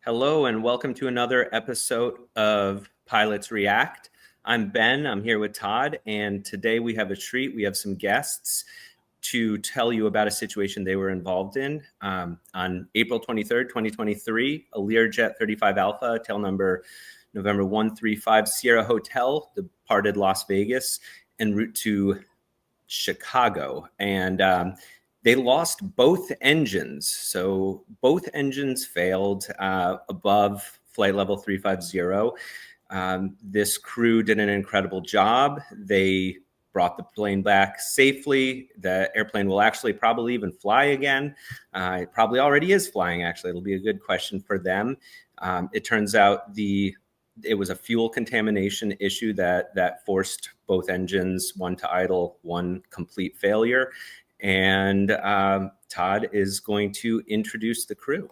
Hello and welcome to another episode of Pilots React. I'm Ben, I'm here with Todd, and today we have a treat. We have some guests to tell you about a situation they were involved in. On April 23rd, 2023, a Learjet 35 Alpha, tail number November 135 Sierra Hotel, departed Las Vegas en route to Chicago. And they lost both engines. So both engines failed above flight level 350. This crew did an incredible job. They brought the plane back safely. The airplane will actually probably even fly again. It probably already is flying, actually. It'll be a good question for them. It turns out it was a fuel contamination issue that forced both engines, one to idle, one complete failure. And Todd is going to introduce the crew.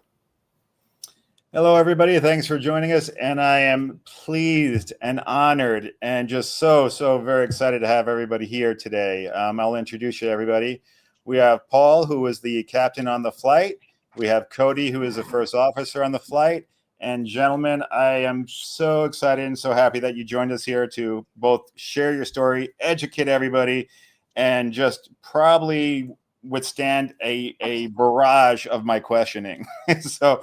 Hello, everybody. Thanks for joining us. And I am pleased and honored and just so very excited to have everybody here today. I'll introduce you to everybody. We have Paul, who was the captain on the flight. We have Cody, who is the first officer on the flight. And gentlemen, I am so excited and so happy that you joined us here to both share your story, educate everybody, and just probably withstand a barrage of my questioning. So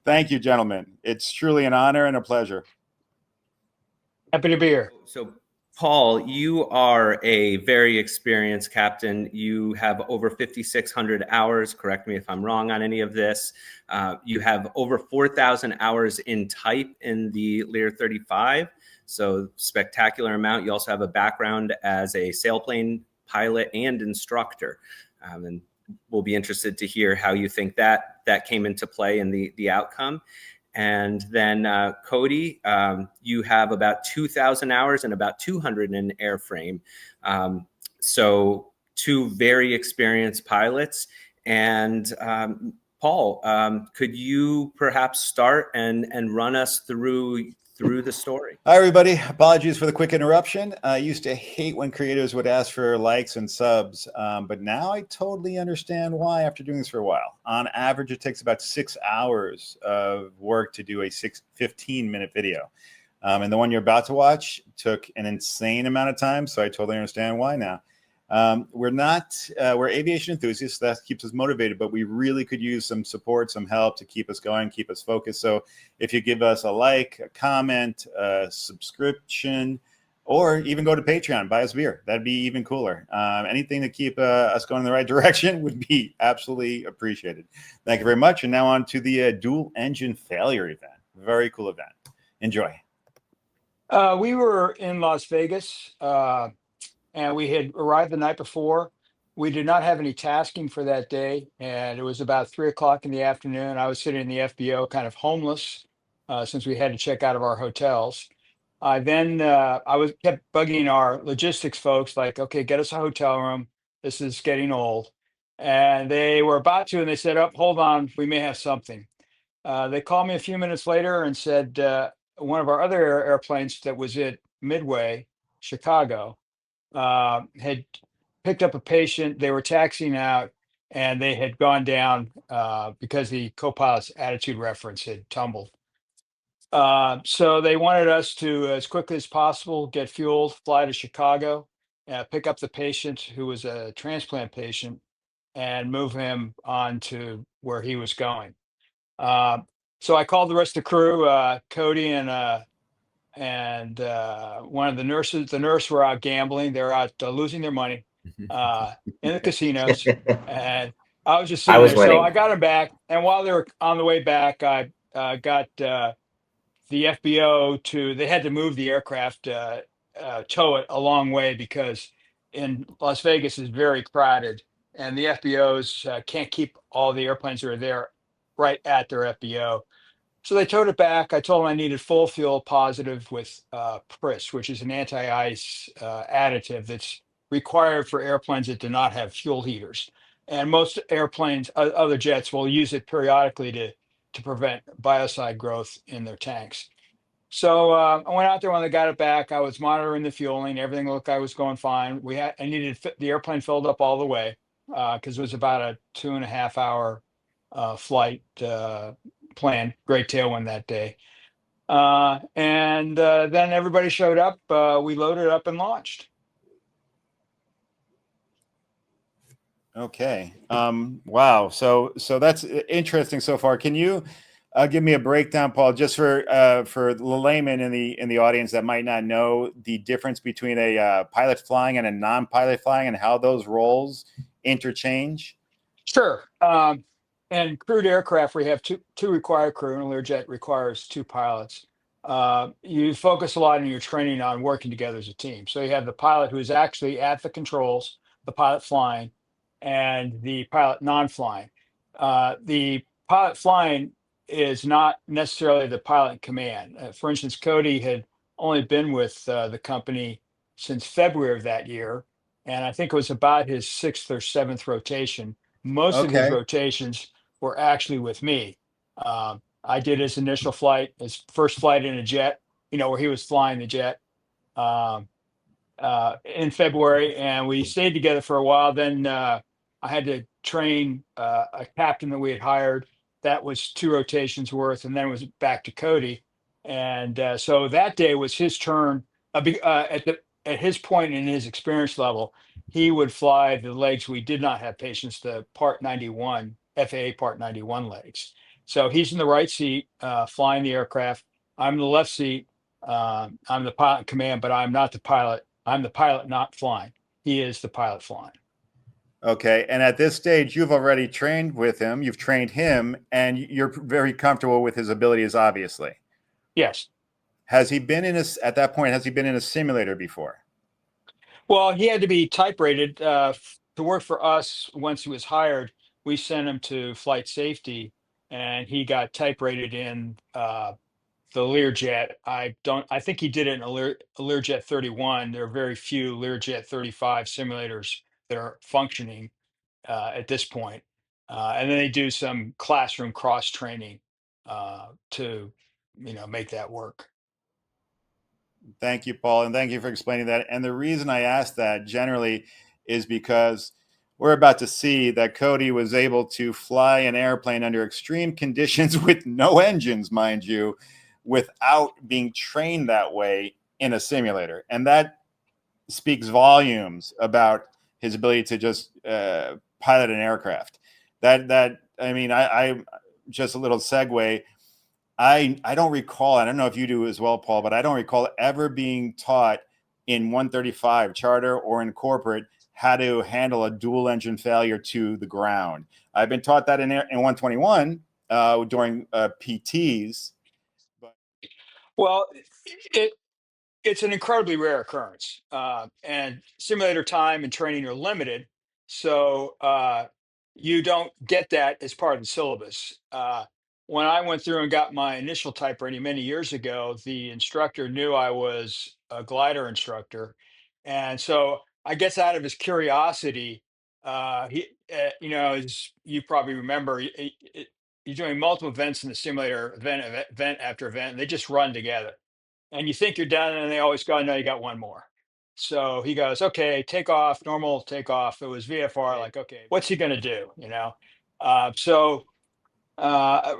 thank you, gentlemen. It's truly an honor and a pleasure. Happy to be here. So Paul, you are a very experienced captain. You have over 5,600 hours. Correct me if I'm wrong on any of this. You have over 4,000 hours in type in the Lear 35. So spectacular amount. You also have a background as a sailplane pilot and instructor. And we'll be interested to hear how you think that came into play in the outcome. And then Cody, you have about 2,000 hours and about 200 in airframe. So two very experienced pilots. And Paul, could you perhaps start and run us through the story? Hi, everybody. Apologies for the quick interruption. I used to hate when creators would ask for likes and subs, but now I totally understand why after doing this for a while. On average, it takes about 6 hours of work to do a 15-minute video. And the one you're about to watch took an insane amount of time, so I totally understand why now. We're aviation enthusiasts. That keeps us motivated, but we really could use some support, some help to keep us going, keep us focused. So if you give us a like, a comment, a subscription, or even go to Patreon, buy us beer, that'd be even cooler. Anything to keep us going in the right direction would be absolutely appreciated. Thank you very much. And now on to the dual engine failure event. Very cool event. Enjoy. We were in Las Vegas, and we had arrived the night before. We did not have any tasking for that day, and it was about 3 o'clock in the afternoon. I was sitting in the FBO, kind of homeless, since we had to check out of our hotels. I kept bugging our logistics folks, like, okay, get us a hotel room. This is getting old. And they were about to, and they said, "Oh, hold on, we may have something." They called me a few minutes later and said one of our other airplanes that was at Midway, Chicago, had picked up a patient. They were taxiing out, and they had gone down because the co-pilot's attitude reference had tumbled. So they wanted us to, as quickly as possible, get fueled, fly to Chicago, pick up the patient who was a transplant patient, and move him on to where he was going. So I called the rest of the crew, Cody and one of the nurses. The nurse were out gambling. They're out losing their money in the casinos, and I was just sitting there. winning. So I got them back, and while they were on the way back, I got the FBO to. They had to move the aircraft, tow it a long way because in Las Vegas is very crowded, and the FBOs can't keep all the airplanes that are there right at their FBO. So they towed it back. I told them I needed full fuel positive with PRIS, which is an anti-ice additive that's required for airplanes that do not have fuel heaters. And most airplanes, other jets, will use it periodically to prevent biocide growth in their tanks. So I went out there when they got it back. I was monitoring the fueling. Everything looked like it was going fine. I needed the airplane filled up all the way because it was about a 2.5 hour flight. plan. Great tailwind that day. And then everybody showed up. We loaded up and launched. Okay. Wow. So that's interesting so far. Can you give me a breakdown, Paul, just for the layman in the audience that might not know the difference between a pilot flying and a non-pilot flying, and how those roles interchange? Sure. And crewed aircraft, we have two required crew, and a Learjet requires two pilots. You focus a lot in your training on working together as a team. So you have the pilot who is actually at the controls, the pilot flying, and the pilot non-flying. The pilot flying is not necessarily the pilot in command. For instance, Cody had only been with the company since February of that year, and I think it was about his sixth or seventh rotation. Most of his Okay. rotations were actually with me. I did his initial flight, his first flight in a jet, where he was flying the jet um, in February, and we stayed together for a while. Then I had to train a captain that we had hired. That was two rotations worth, and then it was back to Cody. And so that day was his turn. At his point in his experience level, he would fly the legs we did not have patience, the Part 91 FAA Part 91 legs. So he's in the right seat, flying the aircraft. I'm in the left seat. I'm the pilot in command, but I'm not the pilot. I'm the pilot not flying. He is the pilot flying. Okay. And at this stage, you've already trained with him. You've trained him, and you're very comfortable with his abilities, obviously. Yes. Has he been at that point, has he been in a simulator before? Well, he had to be type rated to work for us. Once he was hired, we sent him to flight safety, and he got type rated in the Learjet. I think he did it in a Learjet 31. There are very few Learjet 35 simulators that are functioning at this point. And then they do some classroom cross training to, make that work. Thank you, Paul, and thank you for explaining that. And the reason I asked that generally is because we're about to see that Cody was able to fly an airplane under extreme conditions with no engines, mind you, without being trained that way in a simulator. And that speaks volumes about his ability to just pilot an aircraft. I mean, I just a little segue. I don't recall, I don't know if you do as well, Paul, but I don't recall ever being taught in 135 charter or in corporate how to handle a dual engine failure to the ground. I've been taught that in 121 during PTs. But Well, it it's an incredibly rare occurrence, and simulator time and training are limited, so you don't get that as part of the syllabus. When I went through and got my initial type rating many years ago, the instructor knew I was a glider instructor, and so I guess out of his curiosity, as you probably remember, you're doing multiple events in the simulator, event after event, and they just run together, and you think you're done, and they always go, no, you got one more. So he goes, okay, take off, normal takeoff. It was VFR, like, okay, what's he going to do? So uh,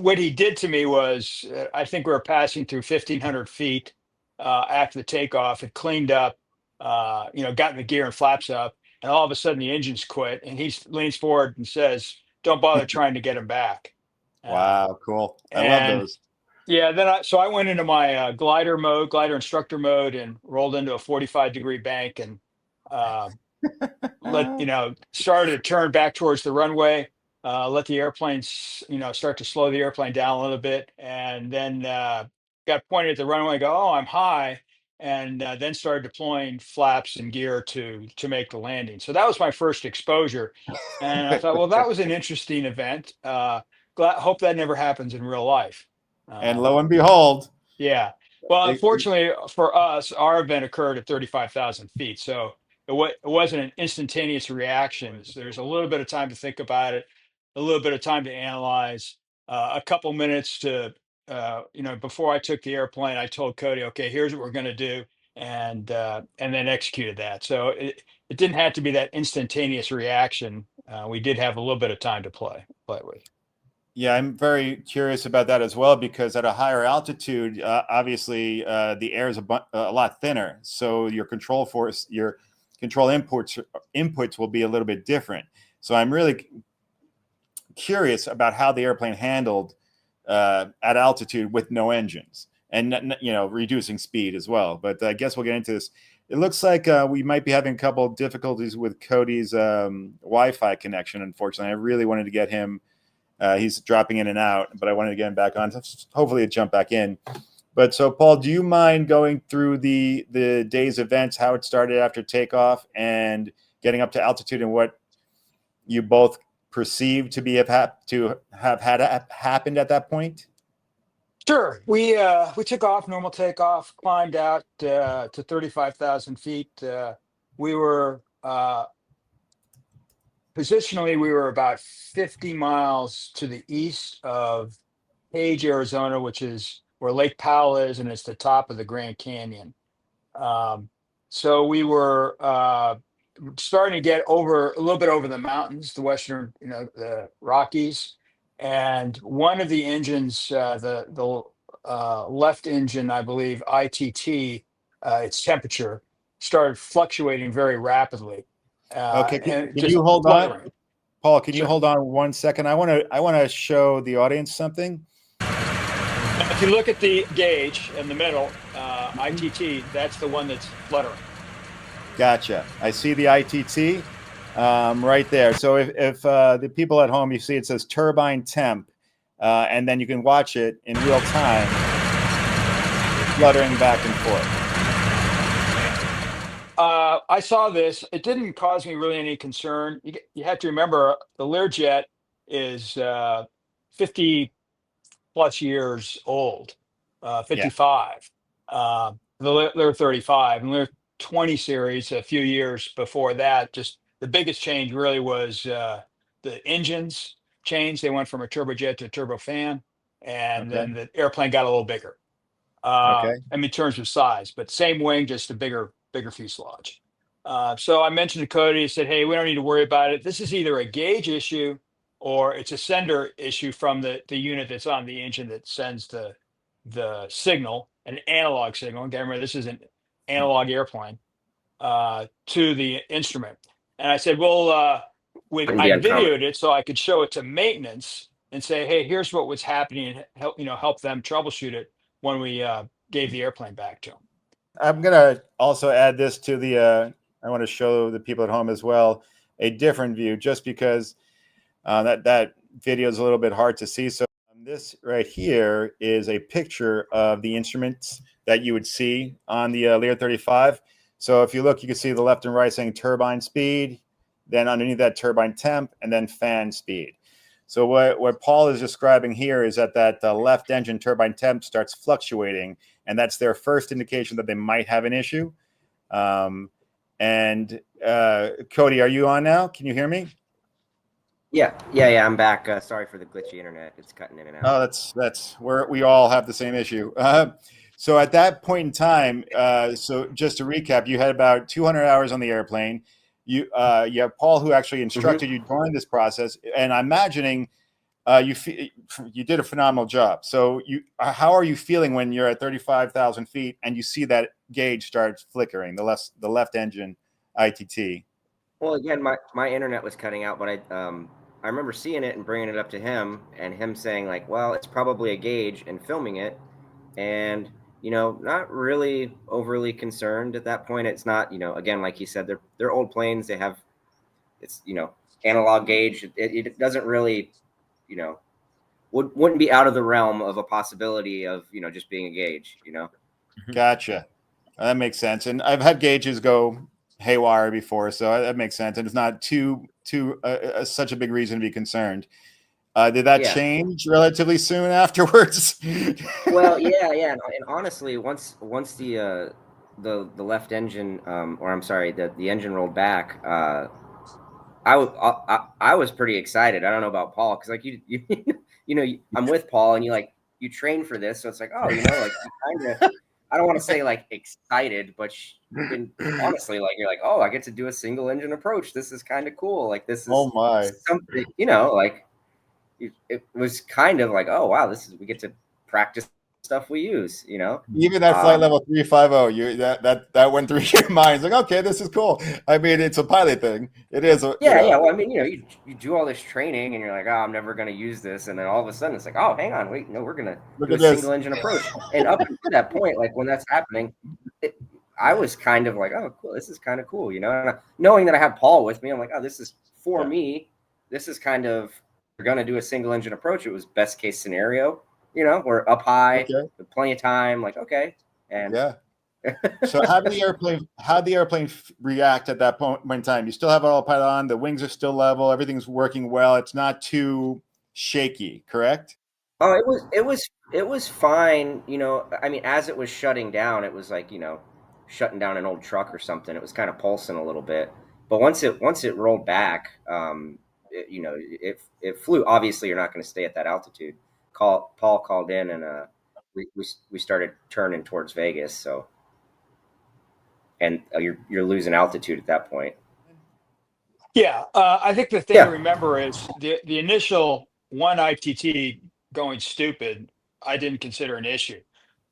what he did to me was, I think we were passing through 1,500 feet after the takeoff. It cleaned up, got in the gear and flaps up, and all of a sudden the engines quit. And he leans forward and says, "Don't bother trying to get him back." Uh, wow, cool. I love and those. yeah, then I went into my glider instructor mode, and rolled into a 45-degree bank, and uh, started to turn back towards the runway. Let the airplanes, start to slow the airplane down a little bit, and then got pointed at the runway. Go, oh, I'm high, and then started deploying flaps and gear to make the landing. So that was my first exposure, and I thought, well, that was an interesting event. Hope that never happens in real life. And Um, lo and behold, yeah. Well, it, unfortunately for us, our event occurred at 35,000 feet. So it wasn't an instantaneous reaction. So there's a little bit of time to think about it, a little bit of time to analyze, a couple minutes before I took the airplane, I told Cody, okay, here's what we're going to do. And then executed that. So it didn't have to be that instantaneous reaction. We did have a little bit of time to play with. Yeah, I'm very curious about that as well, because at a higher altitude, obviously the air is a lot thinner, so your control force, your control inputs will be a little bit different. So I'm really curious about how the airplane handled at altitude with no engines, and reducing speed as well. But I guess we'll get into this. It looks like we might be having a couple of difficulties with Cody's Wi-Fi connection. Unfortunately, I really wanted to get him. He's dropping in and out, but I wanted to get him back on. Hopefully, it jump back in. But so, Paul, do you mind going through the day's events, how it started after takeoff, and getting up to altitude, and what you both perceived to have happened at that point? Sure. We took off, normal takeoff, climbed out to 35,000 feet. We were positionally, we were about 50 miles to the east of Page, Arizona, which is where Lake Powell is, and it's the top of the Grand Canyon. So we were starting to get over a little bit over the mountains, the western, the Rockies, and one of the engines, the left engine, I believe, ITT, its temperature started fluctuating very rapidly, Okay, and can just you hold on, fluttering. Paul? Can you Sure. hold on 1 second? I want to show the audience something. Now, if you look at the gauge in the middle, ITT, that's the one that's fluttering. Gotcha. I see the ITT right there. So if the people at home, you see it says turbine temp, and then you can watch it in real time, fluttering back and forth. I saw this. It didn't cause me really any concern. You have to remember the Learjet is 50 plus years old, Yeah. 55. Lear 35 and Lear 20 series a few years before that. Just the biggest change really was the engines changed. They went from a turbojet to a turbofan, and Okay. then the airplane got a little bigger. Okay. I mean, in terms of size, but same wing, just a bigger fuselage. So I mentioned to Cody, I said, hey, we don't need to worry about it. This is either a gauge issue or it's a sender issue from the unit that's on the engine that sends the signal, an analog signal. Again, remember, this is an analog airplane to the instrument. And I said, well, Wouldn't I be uncommon. videoed it so I could show it to maintenance and say, hey, here's what was happening, and help them troubleshoot it when we gave the airplane back to them. I'm gonna also add this to the. I want to show the people at home as well a different view, just because that video is a little bit hard to see. So this right here is a picture of the instruments that you would see on the Lear 35. So if you look, you can see the left and right saying turbine speed, then underneath that turbine temp, and then fan speed. So what Paul is describing here is that left engine turbine temp starts fluctuating, and that's their first indication that they might have an issue. And Cody, are you on now? Can you hear me? Yeah. I'm back. Sorry for the glitchy internet. It's cutting in and out. Oh, that's where we all have the same issue. So at that point in time, so just to recap, you had about 200 hours on the airplane. You have Paul, who actually instructed you during this process, and I'm imagining you did a phenomenal job. So how are you feeling when you're at 35,000 feet and you see that gauge starts flickering, the left engine ITT? Well, again, my internet was cutting out, but I remember seeing it and bringing it up to him, and him saying like, well, it's probably a gauge, and filming it, and not really overly concerned at that point. It's not, again, like he said, they're old planes. They have, it's analog gauge. It doesn't really, wouldn't be out of the realm of a possibility of just being a gauge. Gotcha. That makes sense. And I've had gauges go haywire before, so that makes sense. And it's not too such a big reason to be concerned. Did that change relatively soon afterwards? Well, yeah, and honestly, once the left engine, or I'm sorry, the engine rolled back, I was pretty excited. I don't know about Paul, because like I'm with Paul, and you train for this, so it's like, oh, like you kind of, I don't want to say like excited, but honestly, like you're like, oh, I get to do a single engine approach. This is kind of cool. Like this is Oh my. something, it was kind of like, oh wow, we get to practice stuff we use, you know. Even that flight level 350, that went through your mind. It's like, okay, this is cool. I mean, it's a pilot thing. It is. Yeah. Well, I mean, you do all this training, and you're like, oh, I'm never going to use this, and then all of a sudden, it's like, oh, hang on, wait, no, we're going to do a single engine approach. And up to that point, like when that's happening, I was kind of like, oh, cool, this is kind of cool, you know. And knowing that I have Paul with me, I'm like, oh, this is for me. This is kind of, we're going to do a single engine approach. It was best case scenario. You know, we're up high, with plenty of time. Like, okay, and So how did the airplane react at that point in time? You still have autopilot on. The wings are still level. Everything's working well. It's not too shaky, correct? Oh, it was fine. You know, I mean, as it was shutting down, it was like, you know, shutting down an old truck or something. It was kind of pulsing a little bit, but once it rolled back, you know, it flew. Obviously, you're not going to stay at that altitude. Paul called in, and we started turning towards Vegas. So, and you're losing altitude at that point. Yeah, I think the thing to remember is the initial one ITT going stupid, I didn't consider an issue.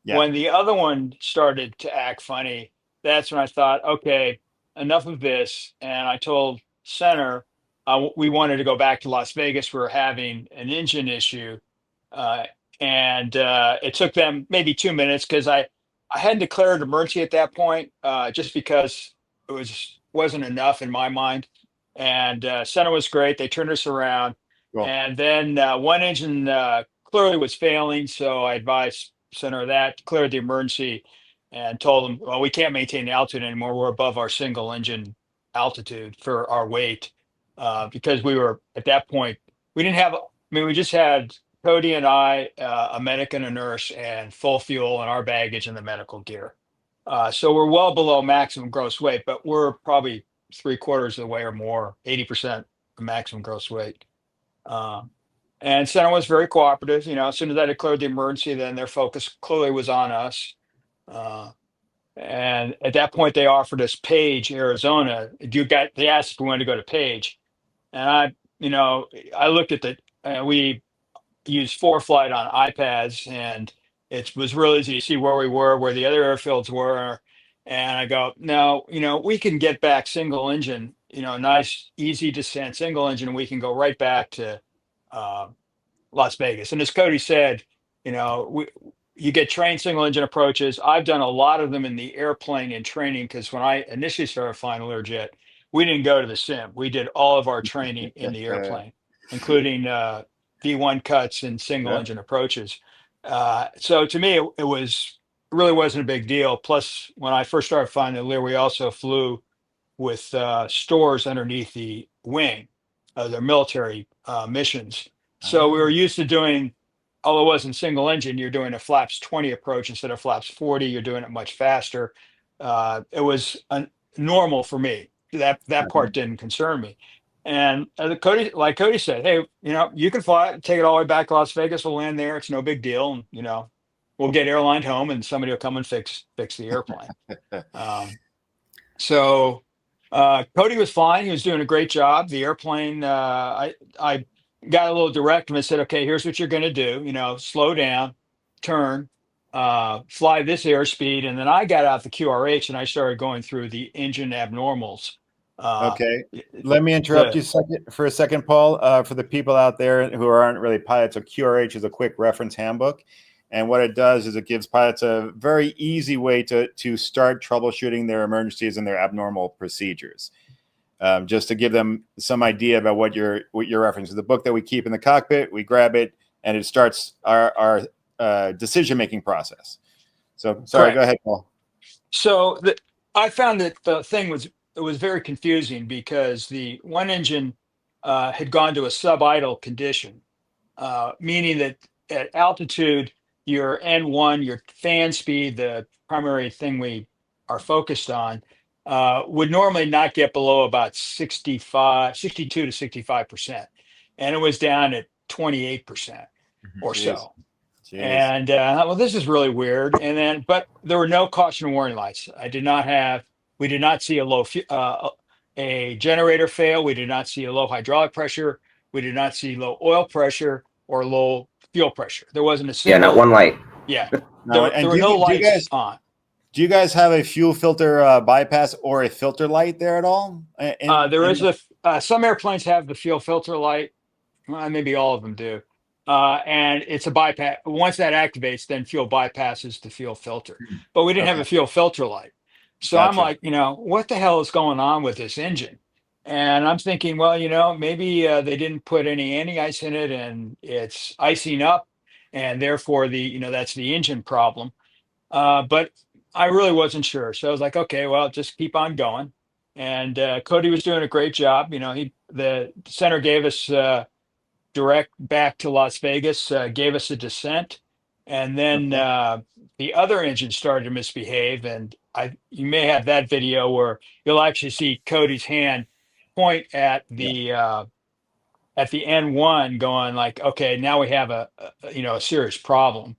When the other one started to act funny, that's when I thought, okay, enough of this. And I told Center we wanted to go back to Las Vegas. We were having an engine issue. And it took them maybe 2 minutes because I hadn't declared emergency at that point, just because it wasn't enough in my mind. And Center was great. They turned us around. Cool. And then one engine clearly was failing. So I advised Center of that, declared the emergency, and told them, well, we can't maintain the altitude anymore. We're above our single engine altitude for our weight, because we were at that point, we didn't have, I mean, we just had Cody and I, a medic and a nurse, and full fuel and our baggage and the medical gear. So we're well below maximum gross weight, but we're probably 3/4 of the way or more, 80% of maximum gross weight. And Center was very cooperative. You know, as soon as I declared the emergency, then their focus clearly was on us. And at that point, they offered us Page, Arizona. They asked if we wanted to go to Page, and I looked at we used ForeFlight on iPads, and it was real easy to see where we were, where the other airfields were. And I go, no, we can get back single engine, nice, easy descent, single engine, and we can go right back to Las Vegas. And as Cody said, you get trained single engine approaches. I've done a lot of them in the airplane in training, because when I initially started flying Learjet, we didn't go to the sim. We did all of our training in the airplane, including V1 cuts and single engine approaches. So to me, it really wasn't a big deal. Plus, when I first started flying the Lear, we also flew with stores underneath the wing of their military missions. So we were used to doing, although it wasn't single engine, you're doing a flaps 20 approach instead of flaps 40. You're doing it much faster. It was normal for me. That part didn't concern me. And like Cody said, hey, you can fly it, take it all the way back to Las Vegas. We'll land there. It's no big deal. And, we'll get airlined home, and somebody will come and fix the airplane. So Cody was flying. He was doing a great job. The airplane, I got a little directive and said, okay, here's what you're going to do. Slow down, turn, fly this airspeed. And then I got out the QRH and I started going through the engine abnormals. Okay, let me interrupt you for a second, Paul. For the people out there who aren't really pilots, a QRH is a quick reference handbook. And what it does is it gives pilots a very easy way to start troubleshooting their emergencies and their abnormal procedures. Just to give them some idea about what you're referencing. The book that we keep in the cockpit, we grab it, and it starts our decision-making process. So, sorry, Go ahead, Paul. So I found that the thing was very confusing, because the one engine had gone to a sub-idle condition, meaning that at altitude, your N1, your fan speed, the primary thing we are focused on, would normally not get below about 62 to 65%. And it was down at 28% or so. Jeez. And well, this is really weird. But there were no caution warning lights. We did not see a generator fail. We did not see a low hydraulic pressure. We did not see low oil pressure. or low fuel pressure. There wasn't a Yeah, not single. one light. Yeah, No, there and were no lights on. do you guys have a fuel filter bypass or a filter light there at all? There is some airplanes have the fuel filter light. Well, maybe all of them do. And it's a bypass. Once that activates, then fuel bypasses the fuel filter. But we didn't have Okay, a fuel filter light. So I'm gotcha. like, what the hell is going on with this engine? And I'm thinking, well, maybe they didn't put any anti-ice in it and it's icing up. And therefore, that's the engine problem. But I really wasn't sure. So I was like, okay, well, just keep on going. And Cody was doing a great job. The center gave us direct back to Las Vegas, gave us a descent, and then Okay. the other engine started to misbehave. And you may have that video where you'll actually see Cody's hand point Yeah. at the N1, going like, okay, now we have a serious problem.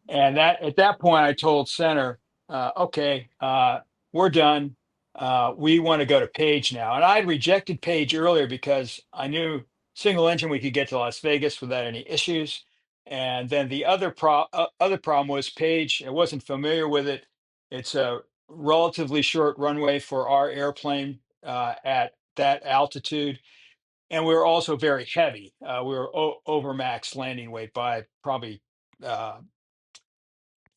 And that at that point, I told Center, okay, we're done. We want to go to Page now. And I rejected Page earlier because I knew single engine we could get to Las Vegas without any issues. And then the other problem was Page. I wasn't familiar with it. It's a relatively short runway for our airplane at that altitude, and we were also very heavy. We were over max landing weight by probably uh,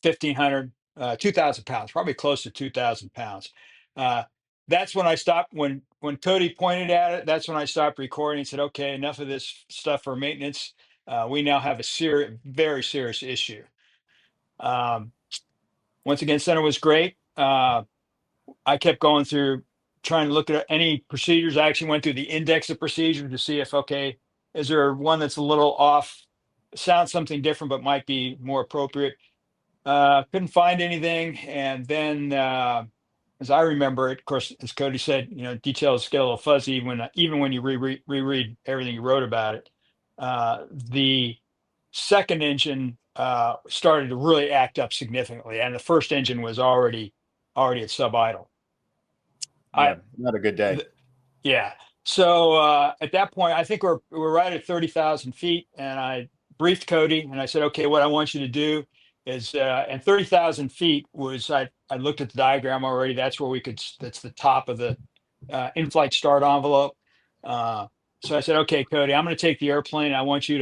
1,500, 2,000 pounds, probably close to 2,000 pounds. Uh, that's when I stopped. When Cody pointed at it, that's when I stopped recording and said, okay, enough of this stuff for maintenance. We now have a very serious issue. Um, Once again, center was great. I kept going through trying to look at any procedures. I actually went through the index of procedures to see if, okay, is there one that's a little off, sounds something different, but might be more appropriate. Couldn't find anything. And then, as I remember it, of course, as Cody said, details get a little fuzzy even when you reread everything you wrote about it. The second engine started to really act up significantly, and the first engine was already at sub idle. Yeah, not a good day. Yeah. So at that point, I think we're right at 30,000 feet, and I briefed Cody and I said, okay, what I want you to do is, and 30,000 feet was, I looked at the diagram already. That's where that's the top of the in-flight start envelope. So I said, okay, Cody, I'm going to take the airplane. I want you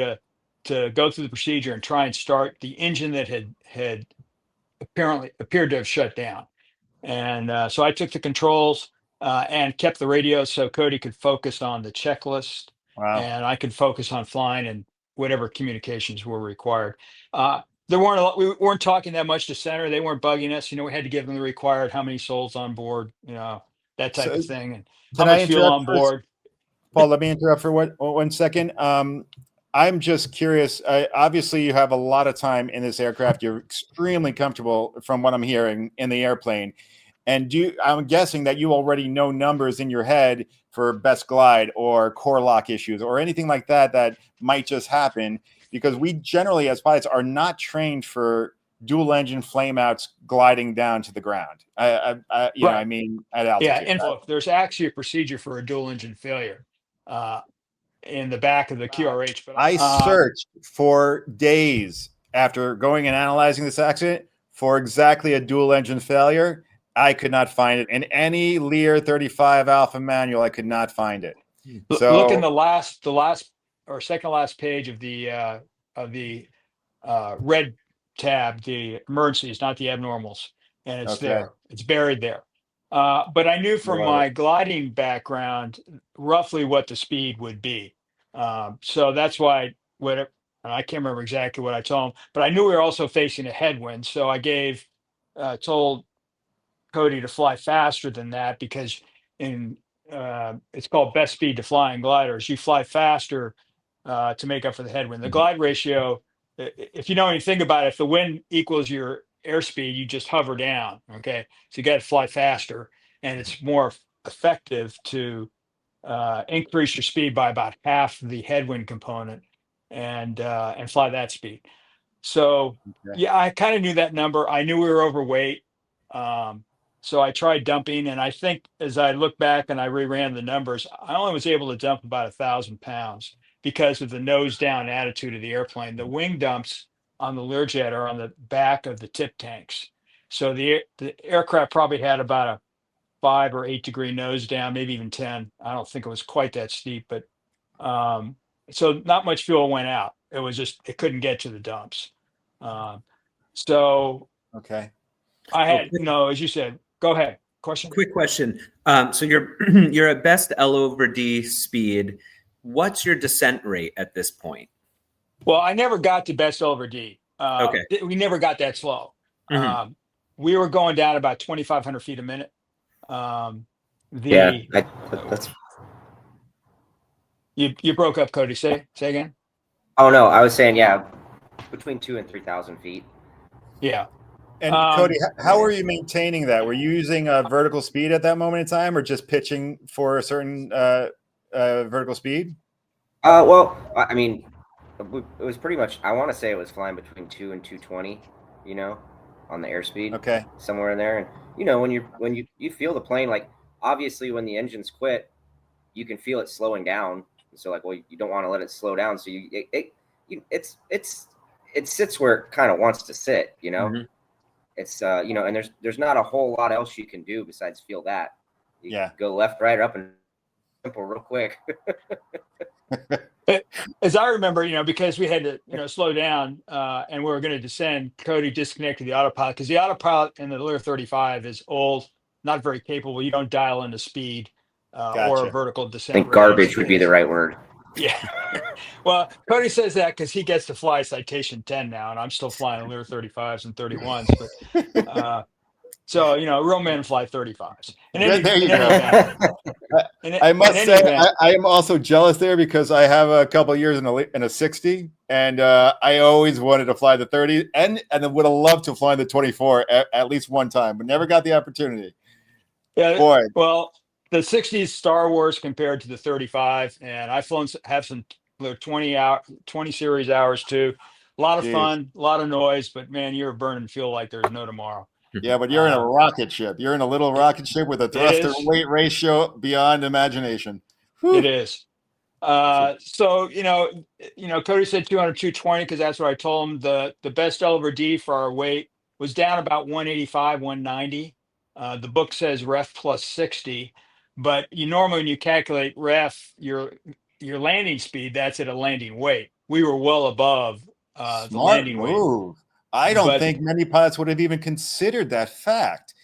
to go through the procedure and try and start the engine that had apparently appeared to have shut down. And so I took the controls and kept the radio so Cody could focus on the checklist Wow. and I could focus on flying and whatever communications were required. There weren't a lot, we weren't talking that much to center. They weren't bugging us. We had to give them the required how many souls on board, that type So of thing, and how can I much fuel interrupt on for board. Paul? Let me interrupt for 1 second. I'm just curious. Obviously, you have a lot of time in this aircraft. You're extremely comfortable, from what I'm hearing, in the airplane. And I'm guessing that you already know numbers in your head for best glide or core lock issues or anything like that that might just happen, because we generally, as pilots, are not trained for dual engine flameouts gliding down to the ground. Right. I mean, at Yeah, altitude. and look, there's actually a procedure for a dual engine failure in the back of the QRH. But I searched for days after going and analyzing this accident for exactly a dual engine failure. I could not find it in any Lear 35 Alpha manual. I could not find it. Look in So the last or second last page of the red tab, the emergencies, not the abnormals, and it's okay, there. It's buried there. But I knew from love it. my gliding background roughly what the speed would be. So that's why I can't remember exactly what I told him, but I knew we were also facing a headwind. So I told Cody to fly faster than that, because in it's called best speed to flying gliders. You fly faster to make up for the headwind. The glide ratio, if you know anything about it, if the wind equals your airspeed, you just hover down. Okay, so you got to fly faster, and it's more effective to increase your speed by about half the headwind component, and fly that speed. So Okay. yeah, I kind of knew that number. I knew we were overweight. Um, so I tried dumping, and I think as I look back and I reran the numbers, I only was able to dump about 1,000 pounds. because of the nose down attitude of the airplane. The wing dumps on the Learjet are on the back of the tip tanks. So the aircraft probably had about a 5 or 8 degree nose down, maybe even 10. I don't think it was quite that steep, but so not much fuel went out. It was just, it couldn't get to the dumps. So Okay. I Oh, had, as you said, go ahead. Question? quick question. So you're you're at best L over D speed. What's your descent rate at this point? Well, I never got to best over D. Okay. We never got that slow. Mhm. We were going down about 2,500 feet a minute. Yeah, that's. You broke up, Cody. Say again. Oh no, I was saying between 2,000 and 3,000 feet. Yeah. And Cody, how were you maintaining that? Were you using vertical speed at that moment in time, or just pitching for a certain vertical speed? Well, I mean, it was pretty much. I want to say it was flying between 2 and 220. On the airspeed. Okay. Somewhere in there, and when you feel the plane, like obviously when the engines quit, you can feel it slowing down. So like, well, you don't want to let it slow down. So it sits where it kind of wants to sit. Mhm. It's and there's not a whole lot else you can do besides feel that. You go left, right, or up, and simple real quick. As I remember, because we had to, slow down and we were going to descend, Cody disconnected the autopilot because the autopilot in the Lear 35 is old, not very capable. You don't dial into speed or Gotcha. vertical I descent. think garbage would be the right word. Yeah. Well, Cody says that because he gets to fly Citation 10 now, and I'm still flying Lear 35s and 31s. But so, real men fly 35s. There you go. I must say, I am also jealous there because I have a couple of years in a 60, and I always wanted to fly the 30, and would have loved to fly the 24 at least one time, but never got the opportunity. Yeah, boy. Well, the 60s Star Wars compared to the 35, and I've have some 20 series hours too. A lot of fun, a lot of noise, but man, you're burning fuel like there's no tomorrow. Yeah, but you're in a rocket ship. You're in a little rocket ship with a thruster weight ratio beyond imagination. Whew. It is. So Cody said 200, 220 because that's what I told him. The best L over D for our weight was down about 185, 190. The book says ref plus 60, but normally when you calculate ref, your landing speed, that's at a landing weight. We were well above the landing move. weight. I don't think many pilots would have even considered that fact.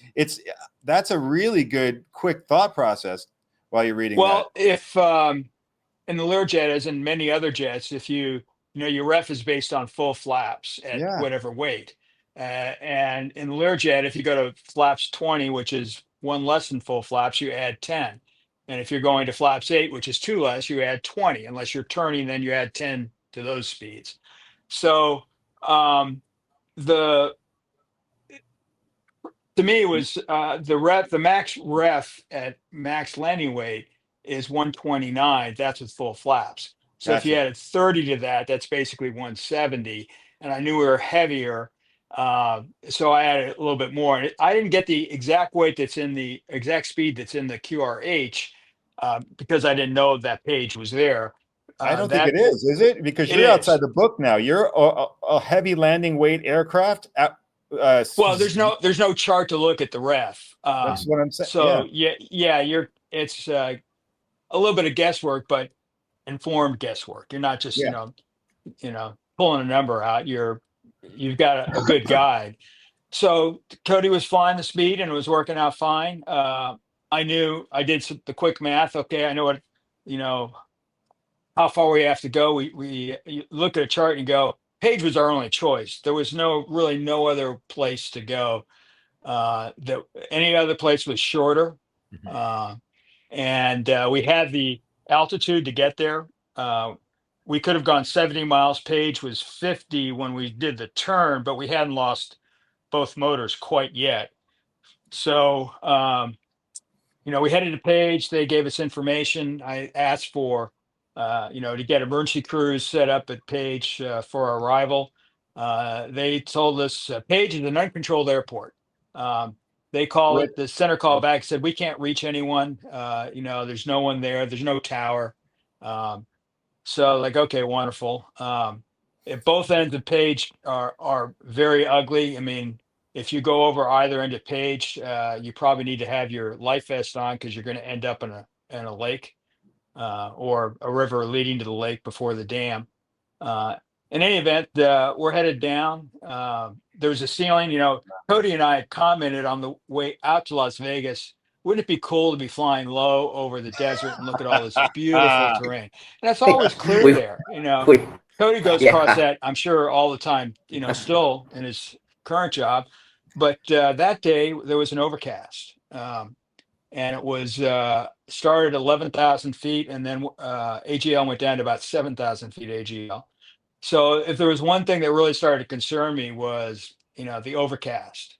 That's a really good, quick thought process while you're reading that. Well, if in the Learjet, as in many other jets, if your ref is based on full flaps at whatever weight. And in the Learjet, if you go to flaps 20, which is one less than full flaps, you add 10. And if you're going to flaps 8, which is 2 less, you add 20. Unless you're turning, then you add 10 to those speeds. So to me, it was the max ref at max landing weight is 129. That's with full flaps. So if you added 30 to that, that's basically 170. And I knew we were heavier, so I added a little bit more. I didn't get the exact weight that's in the exact speed that's in the QRH because I didn't know that page was there. I don't think it is it? Because you're outside the book now. You're a heavy landing weight aircraft. Well, there's no chart to look at the ref. That's what I'm saying. So it's a little bit of guesswork, but informed guesswork. You're not just pulling a number out. You've got a good guide. So Cody was flying the speed and it was working out fine. I knew I did the quick math. Okay, I know what how far we have to go. We look at a chart and go. Page was our only choice. There was really no other place to go. That any other place was shorter, and we had the altitude to get there. We could have gone 70 miles. Page was 50 when we did the turn, but we hadn't lost both motors quite yet. So we headed to Page. They gave us information. I asked for to get emergency crews set up at Page for our arrival. They told us Page is an uncontrolled airport. They called it, the center called back, said, we can't reach anyone. There's no one there. There's no tower. So like, okay, wonderful. If both ends of page are very ugly, I mean, if you go over either end of page, you probably need to have your life vest on because you're going to end up in a lake or a river leading to the lake before the dam. Uh, in any event, we're headed down. There's a ceiling. Cody and I had commented on the way out to Las Vegas. Wouldn't it be cool to be flying low over the desert and look at all this beautiful terrain? And it's always clear we there. we Cody goes across yeah. that, I'm sure, all the time, still in his current job. But that day there was an overcast. And it was started at 11,000 feet, and then AGL went down to about 7,000 feet AGL. So if there was one thing that really started to concern me was, the overcast,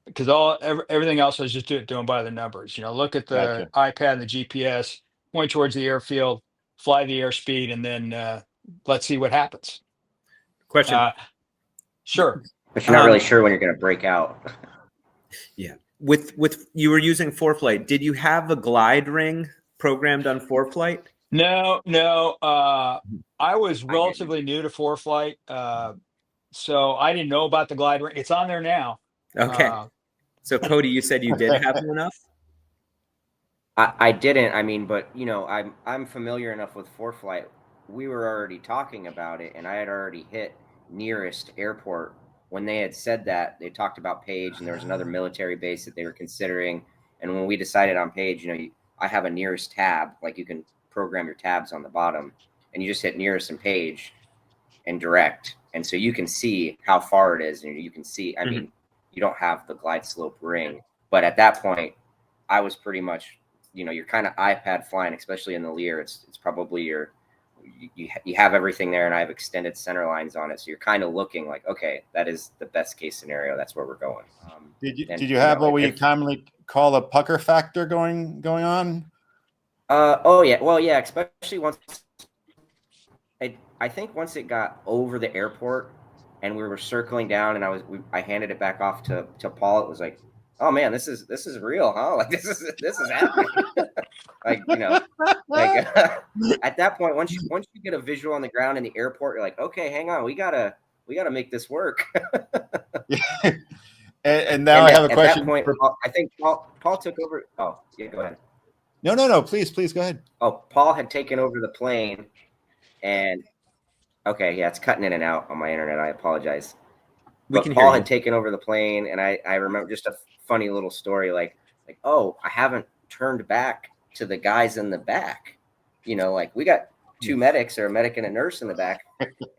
because everything else I was just doing by the numbers. Look at the Gotcha. iPad and the GPS, point towards the airfield, fly the airspeed, and then let's see what happens. Question. Sure. But you're not really sure when you're going to break out. Yeah. With you were using ForeFlight. Did you have a glide ring programmed on ForeFlight? No. I was relatively new to ForeFlight, so I didn't know about the glide ring. It's on there now. Okay. So Cody, you said you did have enough? I didn't. I mean, but I'm familiar enough with ForeFlight. We were already talking about it, and I had already hit nearest airport when they had said that. They talked about Page, and there was another military base that they were considering. And when we decided on Page, I have a nearest tab, like you can program your tabs on the bottom, and you just hit nearest and Page and direct, and so you can see how far it is, and you can see. I mean, you don't have the glide slope ring, but at that point, I was pretty much, you're kind of iPad flying, especially in the Lear. It's probably you have everything there, and I have extended center lines on it, so you're kind of looking like, okay, that is the best case scenario. That's where we're going. Did you have what we commonly call a pucker factor going on? Oh yeah, well yeah, especially once I think once it got over the airport and we were circling down, and I handed it back off to Paul. It was like, oh man, this is real, huh? Like this is happening. Like at that point, once you get a visual on the ground in the airport, you're like, okay, hang on, we gotta make this work. and now I have a question. At that point, I think Paul took over. Oh yeah, go ahead. No, please go ahead. Oh, Paul had taken over the plane, and okay, yeah, it's cutting in and out on my internet. I apologize. But Paul had taken over the plane, and I remember just a funny little story, like, oh, I haven't turned back to the guys in the back. Like we got two medics, or a medic and a nurse in the back,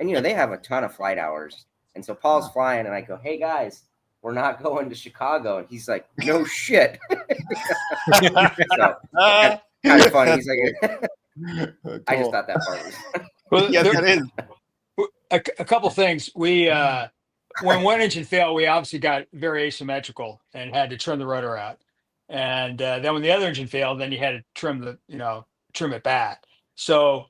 and they have a ton of flight hours. And so Paul's flying, and I go, hey guys, we're not going to Chicago, and he's like, no shit. So kind of funny. He's like, cool. I just thought that part was funny. Well, yes, it is. A couple things. We when one engine failed, we obviously got very asymmetrical and had to trim the rotor out. And then when the other engine failed, then you had to trim it back. So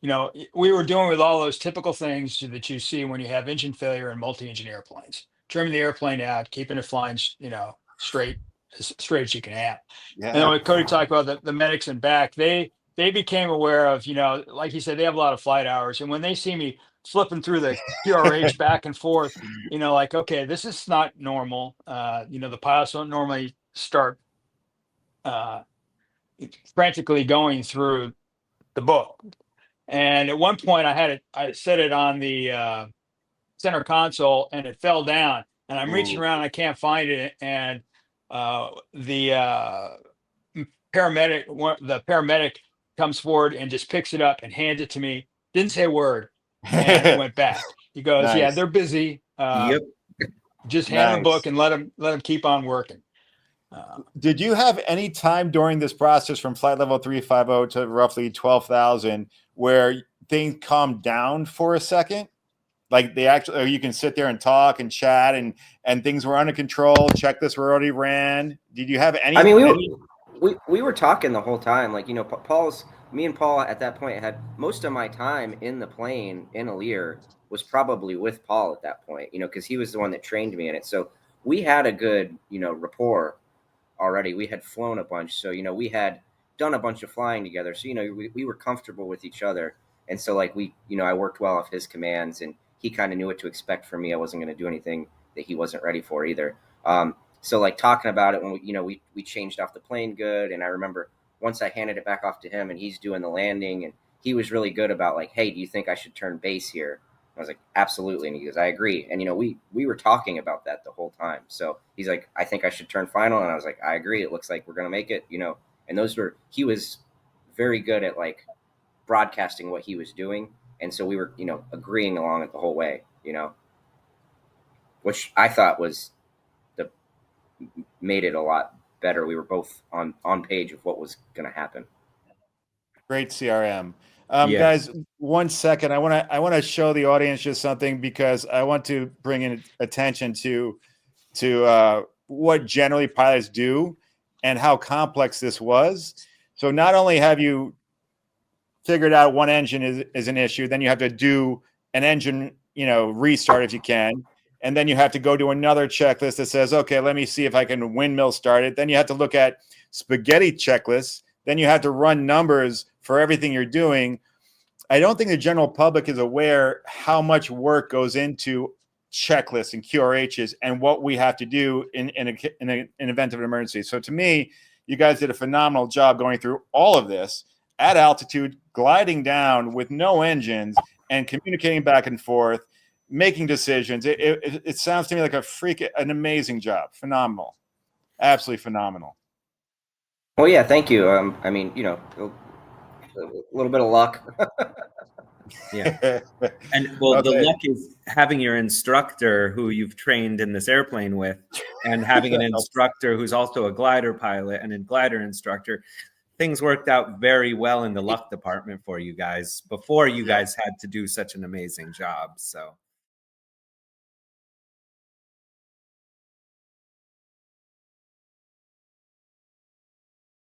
we were dealing with all those typical things that you see when you have engine failure in multi-engine airplanes. Trimming the airplane out, keeping it flying, straight as you can have. Yeah. And then when Cody talked about the medics in back, they became aware of, like he said, they have a lot of flight hours, and when they see me flipping through the QRH back and forth, like, okay, this is not normal. The pilots don't normally start frantically going through the book. And at one point I set it on the center console, and it fell down, and I'm reaching around, and I can't find it. And the paramedic comes forward and just picks it up and hands it to me. Didn't say a word, and went back. He goes, nice. Yeah, they're busy. Yep. Just hand them a book and let them keep on working. Did you have any time during this process from flight level 350 to roughly 12,000 where things calmed down for a second? Like you can sit there and talk and chat and things were under control. Checklist were already ran. Did you have any? I mean, we were talking the whole time. Like, me and Paul at that point had most of my time in the plane in a Lear was probably with Paul at that point, because he was the one that trained me in it. So we had a good, rapport already. We had flown a bunch. So, we had done a bunch of flying together. So, we were comfortable with each other. And so like I worked well off his commands, and he kind of knew what to expect from me. I wasn't going to do anything that he wasn't ready for either. So like talking about it when we changed off the plane good. And I remember once I handed it back off to him and he's doing the landing, and he was really good about like, hey, do you think I should turn base here? I was like, absolutely. And he goes, I agree. And, we were talking about that the whole time. So he's like, I think I should turn final. And I was like, I agree. It looks like we're going to make it, and he was very good at like broadcasting what he was doing. And so we were, agreeing along it the whole way, which I thought made it a lot better. We were both on page of what was going to happen. Great CRM. Yeah. Guys, 1 second. I want to show the audience just something, because I want to bring in attention to what generally pilots do and how complex this was. So not only have you figured out one engine is an issue, then you have to do an engine, restart if you can. And then you have to go to another checklist that says, okay, let me see if I can windmill start it. Then you have to look at spaghetti checklists. Then you have to run numbers for everything you're doing. I don't think the general public is aware how much work goes into checklists and QRHs and what we have to do in an event of an emergency. So to me, you guys did a phenomenal job going through all of this at altitude, gliding down with no engines and communicating back and forth, making decisions. It sounds to me like an amazing job. Phenomenal. Absolutely phenomenal. Well, yeah, thank you. I mean, a little bit of luck. Yeah. And well, Okay. the luck is having your instructor who you've trained in this airplane with, and having an instructor who's also a glider pilot and a glider instructor. Things worked out very well in the luck department for you guys before you guys had to do such an amazing job. So